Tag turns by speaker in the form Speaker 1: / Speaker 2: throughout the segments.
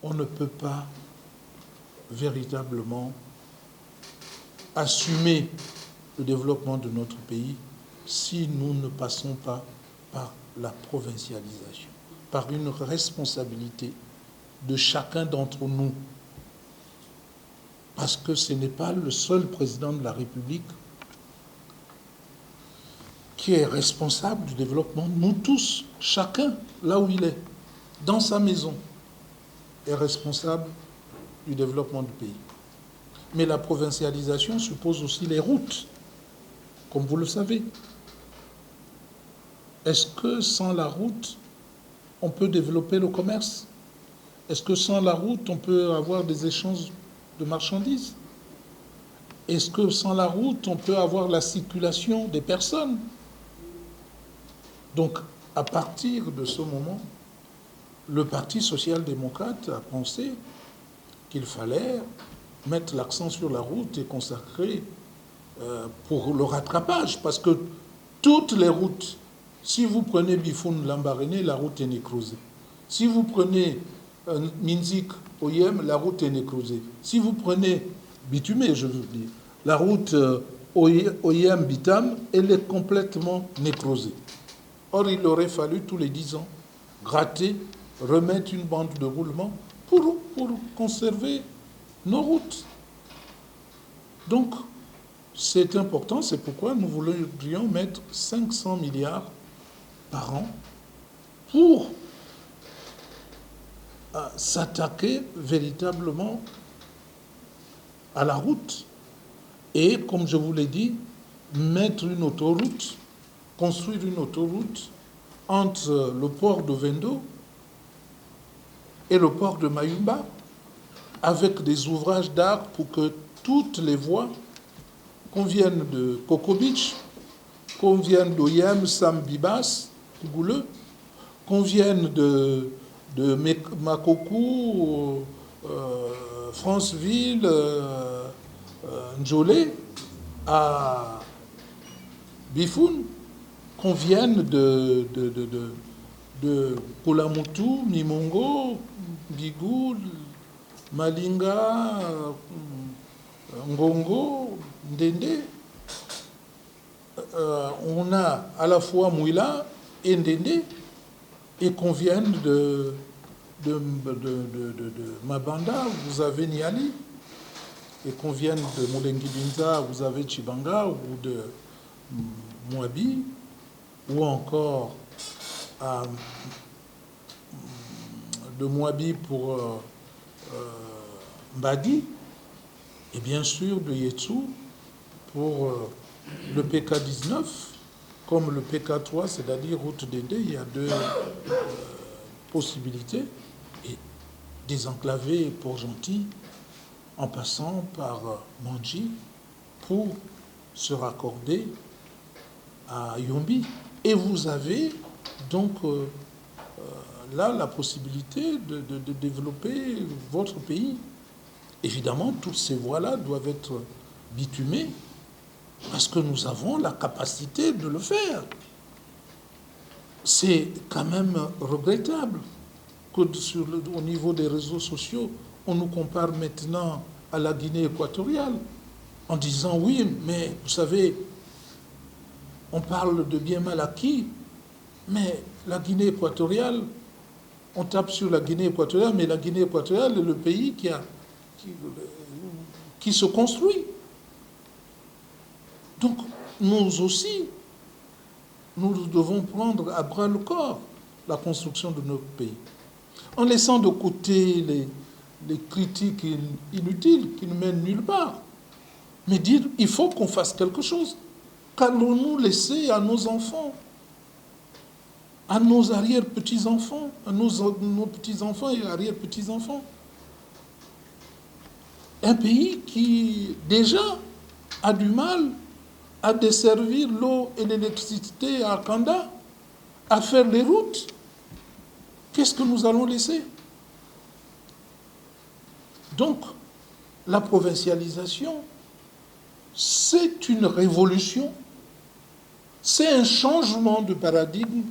Speaker 1: On ne peut pas véritablement assumer le développement de notre pays si nous ne passons pas par la provincialisation, par une responsabilité de chacun d'entre nous. Parce que ce n'est pas le seul président de la République qui est responsable du développement. Nous tous, chacun, là où il est, dans sa maison, est responsable du développement du pays. Mais la provincialisation suppose aussi les routes, comme vous le savez. Est-ce que sans la route, on peut développer le commerce? Est-ce que sans la route, on peut avoir des échanges de marchandises? Est-ce que sans la route, on peut avoir la circulation des personnes? Donc, à partir de ce moment, le Parti social-démocrate a pensé qu'il fallait mettre l'accent sur la route et consacrer pour le rattrapage, parce que toutes les routes, si vous prenez Bifoun-Lambaréné, la route est nécrosée. Si vous prenez Minzik-Oyem, la route est nécrosée. Si vous prenez Bitumé, je veux dire, la route Oyem-Bitam, elle est complètement nécrosée. Or, il aurait fallu tous les 10 ans gratter, remettre une bande de roulement pour conserver nos routes. Donc, c'est important, c'est pourquoi nous voudrions mettre 500 milliards par an pour s'attaquer véritablement à la route. Et, comme je vous l'ai dit, mettre une autoroute, construire une autoroute entre le port de Vendo et le port de Mayumba, avec des ouvrages d'art pour que toutes les voies, qu'on vienne de Coco Beach, qu'on vienne d'Oyem, Sam Bibas, Gouleux, qu'on vienne de Makokou, Franceville, Njolé, à Bifoun, qu'on vienne de Kulamutu, Mimongo, Bigou, Malinga, Ngongo, Ndende. On a à la fois Mouila et Ndende, et qu'on vienne de Mabanda, vous avez Niali, et qu'on vienne de Moulengi Binza, vous avez Chibanga, ou de Mouabi, ou encore de Mouabi pour Mbadi, et bien sûr de Yetsu pour le PK19, comme le PK3, c'est-à-dire route d'Ende. Il y a deux possibilités, et désenclaver Port-Gentil en passant par Mandji pour se raccorder à Yombi. Et vous avez donc là la possibilité de développer votre pays. Évidemment, toutes ces voies-là doivent être bitumées parce que nous avons la capacité de le faire. C'est quand même regrettable que au niveau des réseaux sociaux, on nous compare maintenant à la Guinée équatoriale en disant oui, mais vous savez, on parle de bien mal acquis, mais la Guinée équatoriale, on tape sur la Guinée équatoriale, mais la Guinée équatoriale est le pays qui se construit. Donc, nous aussi, nous devons prendre à bras le corps la construction de notre pays, en laissant de côté les critiques inutiles qui ne mènent nulle part, mais dire il faut qu'on fasse quelque chose. Qu'allons-nous laisser à nos enfants, à nos arrière-petits-enfants, à nos petits-enfants et arrière-petits-enfants? Un pays qui, déjà, a du mal à desservir l'eau et l'électricité à Kanda, à faire les routes. Qu'est-ce que nous allons laisser? Donc, la provincialisation, c'est une révolution, c'est un changement de paradigme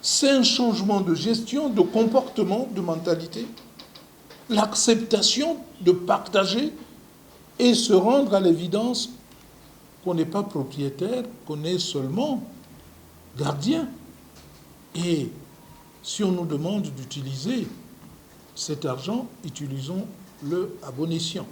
Speaker 1: C'est un changement de gestion, de comportement, de mentalité, l'acceptation de partager et se rendre à l'évidence qu'on n'est pas propriétaire, qu'on est seulement gardien. Et si on nous demande d'utiliser cet argent, utilisons-le à bon escient.